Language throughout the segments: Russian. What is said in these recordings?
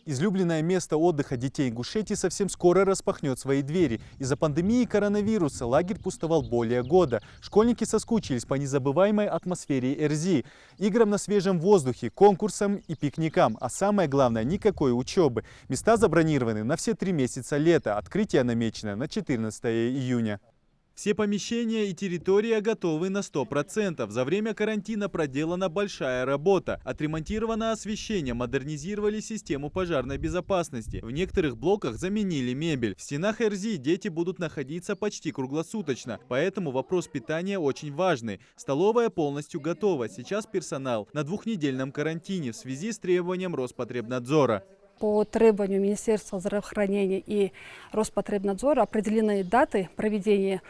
Излюбленное место отдыха детей Ингушетии совсем скоро распахнет свои двери. Из-за пандемии коронавируса лагерь пустовал более года. Школьники соскучились по незабываемой атмосфере Эрзии, играм на свежем воздухе, конкурсам и пикникам. А самое главное – никакой учебы. Места забронированы на все 3 месяца лета. Открытие намечено на 14 июня. Все помещения и территория готовы на 100%. За время карантина проделана большая работа. Отремонтировано освещение, модернизировали систему пожарной безопасности. В некоторых блоках заменили мебель. В стенах Эрзии дети будут находиться почти круглосуточно. Поэтому вопрос питания очень важный. Столовая полностью готова. Сейчас персонал на 2-недельном карантине в связи с требованием Роспотребнадзора. По требованию Министерства здравоохранения и Роспотребнадзора определены даты проведения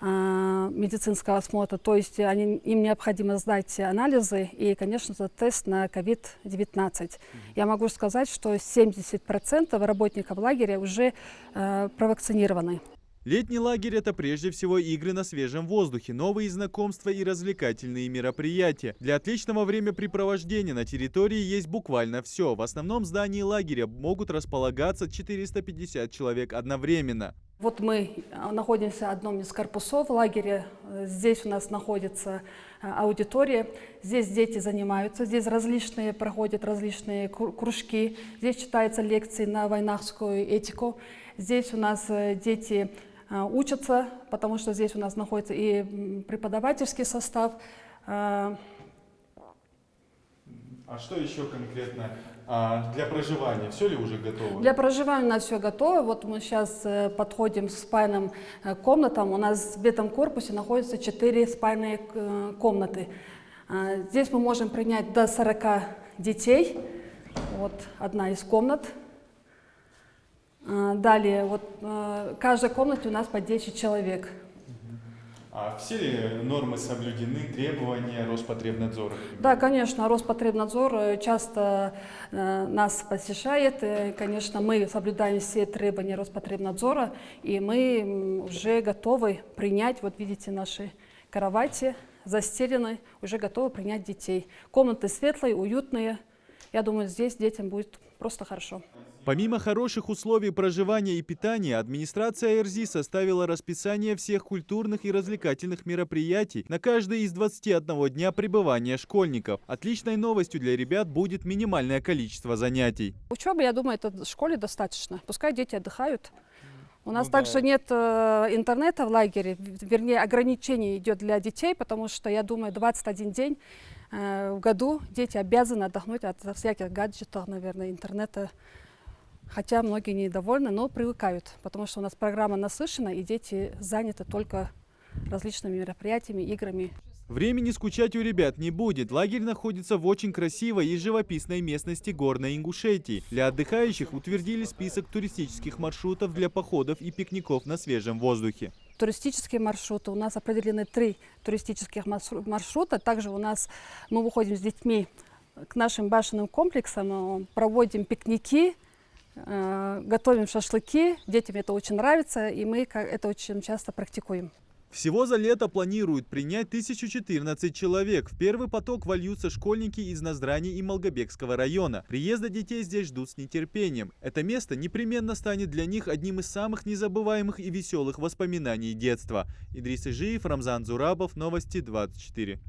медицинского осмотра, то есть им необходимо сдать анализы и, конечно же, тест на COVID-19. Я могу сказать, что 70% работников лагеря уже провакцинированы. Летний лагерь – это прежде всего игры на свежем воздухе, новые знакомства и развлекательные мероприятия. Для отличного времяпрепровождения на территории есть буквально все. В основном здании лагеря могут располагаться 450 человек одновременно. Вот мы находимся в одном из корпусов лагеря. Здесь у нас находится аудитория. Здесь дети занимаются, здесь проходят различные кружки. Здесь читаются лекции на войнахскую этику. Здесь у нас дети учатся, потому что здесь у нас находится и преподавательский состав. А что еще конкретно для проживания? Все ли уже готово? Для проживания у нас все готово. Вот мы сейчас подходим к спальным комнатам. У нас в этом корпусе находится 4 спальные комнаты. Здесь мы можем принять до 40 детей. Вот одна из комнат. Далее, вот в каждой комнате у нас по 10 человек. А все ли нормы соблюдены, требования Роспотребнадзора? Да, конечно, Роспотребнадзор часто нас посещает. И, конечно, мы соблюдаем все требования Роспотребнадзора, и мы уже готовы принять, вот видите, наши кровати застелены, уже готовы принять детей. Комнаты светлые, уютные. Я думаю, здесь детям будет просто хорошо. Помимо хороших условий проживания и питания, администрация Эрзии составила расписание всех культурных и развлекательных мероприятий на каждый из 21 дня пребывания школьников. Отличной новостью для ребят будет минимальное количество занятий. Учебы, я думаю, это в школе достаточно. Пускай дети отдыхают. У нас также нет интернета в лагере, вернее, ограничений идет для детей, потому что, я думаю, 21 день в году дети обязаны отдохнуть от всяких гаджетов, наверное, интернета. Хотя многие недовольны, но привыкают, потому что у нас программа насыщена, и дети заняты только различными мероприятиями, играми. Времени скучать у ребят не будет. Лагерь находится в очень красивой и живописной местности Горной Ингушетии. Для отдыхающих утвердили список туристических маршрутов для походов и пикников на свежем воздухе. Туристические маршруты. У нас определены 3 туристических маршрута. Также мы выходим с детьми к нашим башенным комплексам, проводим пикники, готовим шашлыки. Детям это очень нравится, и мы это очень часто практикуем. Всего за лето планируют принять 1014 человек. В первый поток вольются школьники из Наздрани и Малгобекского района. Приезда детей здесь ждут с нетерпением. Это место непременно станет для них одним из самых незабываемых и веселых воспоминаний детства. Идрис Ижиев, Рамзан Зурабов, Новости 24.